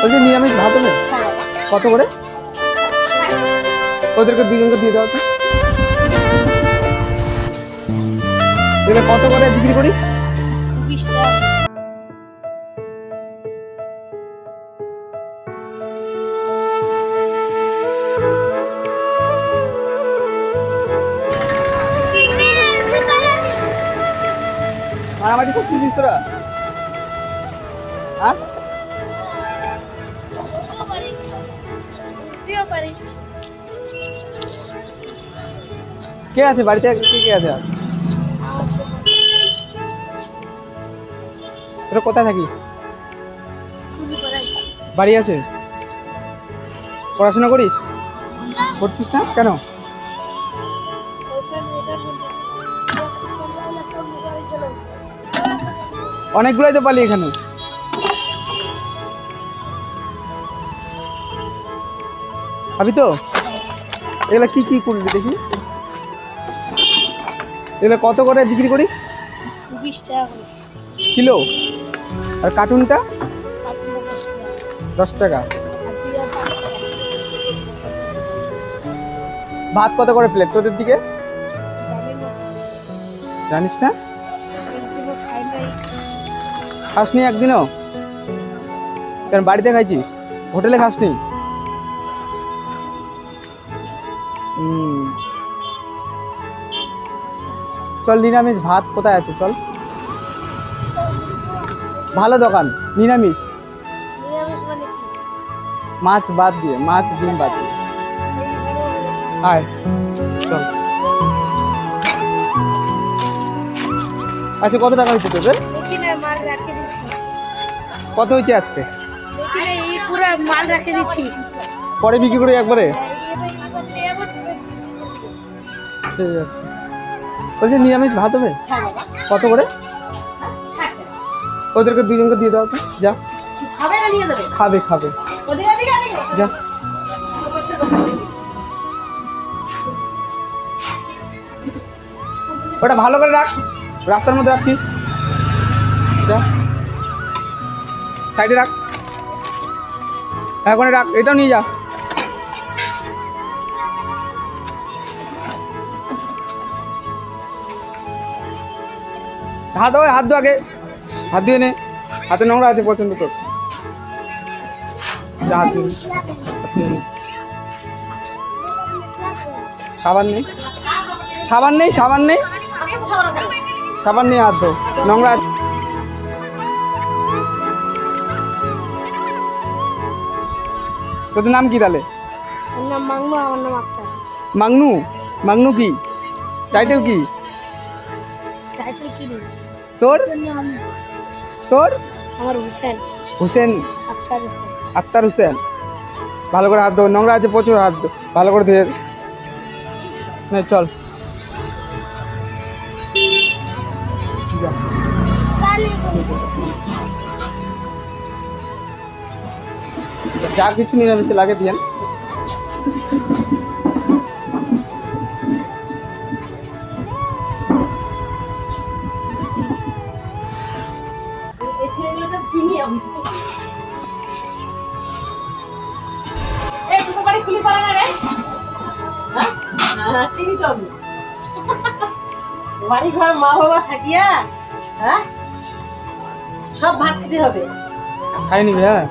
বলছি নিরামিষ ভাত হবে কত করে? ওদেরকে দুজনকে দিয়ে দাও তো। এবার কত করে বিক্রি করিস? 20 টাকা। মারামারি করছিস তোরা? হ্যাঁ কে আছে বাড়িতে? কে আছে আর? তোরা কোথায় থাকিস? বাড়ি আছে? পড়াশোনা করিস? করছিস না কেন? অনেকগুলাই তো পালি এখানে। ভাবি তো এগুলা কি কি করলি দেখি? এগুলা কত করে বিক্রি করিস? 20 টাকা করে কিলো। আর কার্টুনটা? 10 টাকা। ভাত কত করে প্লেট তোদের দিকে? জানিস না? খাসনি একদিনও? কেন বাড়িতে খাইছিস? হোটেলে খাসনি? চল নিরামিষ ভাত কোথায় আছে চল। ভালো দোকান নিরামিষ। মাছ বাদ দিয়ে, মাছ ডিম বাদ দিয়ে। আয় চল। আচ্ছা কত টাকা হয়েছে তোদের? কত হয়েছে আজকে? পুরো মাল রেখে দিচ্ছি, পরে বিক্রি করে একবারে। ঠিক আছে। বলছি নিরামিষ ভাত হবে কত করে? ওদেরকে দুজনকে দিয়ে দাও তো। যা খাবে খাবে যা। ওটা ভালো করে রাখ, রাস্তার মধ্যে রাখছিস। যা সাইডে রাখ, এখন রাখ। এটাও নিয়ে যা। হাত ধো, হাত ধো আগে, হাত ধুয়ে নে। হাতে নোংরা আছে পছন্দ তোর। যা হাত ধুয়ে নে। সাবান নেই? সাবান নেই? সাবান নেই? সাবান নেই, হাত ধো, নোংরা আছে। তোদের নাম কি তাহলে? মাংনু, আমার নাম আক্তার। মাংনু? মাংনু কি টাইটেল? কি টাইটেল কি তোর? তোর? আমার হোসেন। হোসেন? আক্তার হোসেন। আক্তার হোসেন। ভালো করে হাত ধো, নোংরা আছে প্রচুর, হাত ধো ভালো করে ধুয়ে নে। চল যা কিছু নিরামিষে লাগে দিয়েন। চিনি আমি এই দুটো বাড়ি খুলি পালা না রে। হ্যাঁ চিনি তো আমি। বাড়ি ঘর মা বাবা থাকিয়া হ্যাঁ সব ভাত খেতে হবে। খাইনি হ্যাঁ,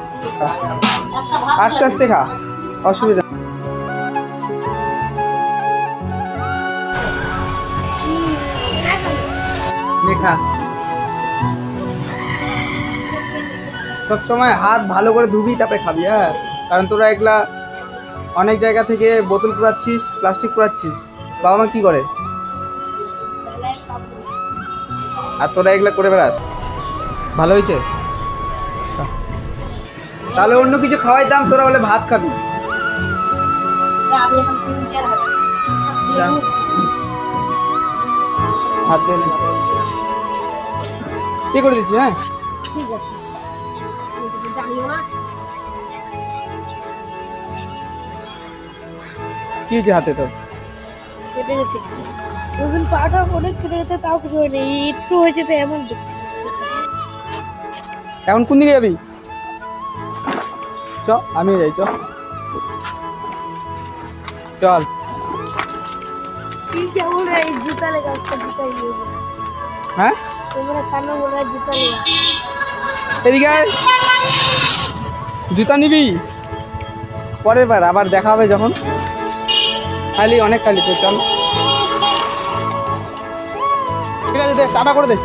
আস্তে আস্তে খা, অসুবিধা। খা। সবসময় হাত ভালো করে ধুবি তারপরে খাবি হ্যাঁ, কারণ তোরা এগুলা অনেক জায়গা থেকে বোতল পুরাচ্ছিস, প্লাস্টিক পুরাচ্ছিস। বাবা মা কি করে? আর তোরা এগুলা করে বেড়াস। ভালো হয়েছে? তাহলে অন্য কিছু খাওয়াইতাম, তোরা বলে ভাত খাবি। হাত দিয়ে নে। কি করে দিচ্ছি? হ্যাঁ ঠিক আছে। জানিও না কি হয়েছে হাতে তোর? কেটে গেছে। ওজন পাটা অনেক কেটে গেছে, তাও কিছু হয়নি, একটু হয়েছে তো এমন দেখছি। এখন কোন দিকে যাবি? চ আমিও যাই চ চল ठीक है बोल रहा है जूता लेगा उसका जूता ही लेगा হ্যাঁ तो मेरा खाना बोल रहा है जूता लेगा এদিকে আয়। জুতা নিবি পরের বার আবার দেখা হবে যখন খালি অনেক খালি তো চল ঠিক আছে দে টাটা করে দে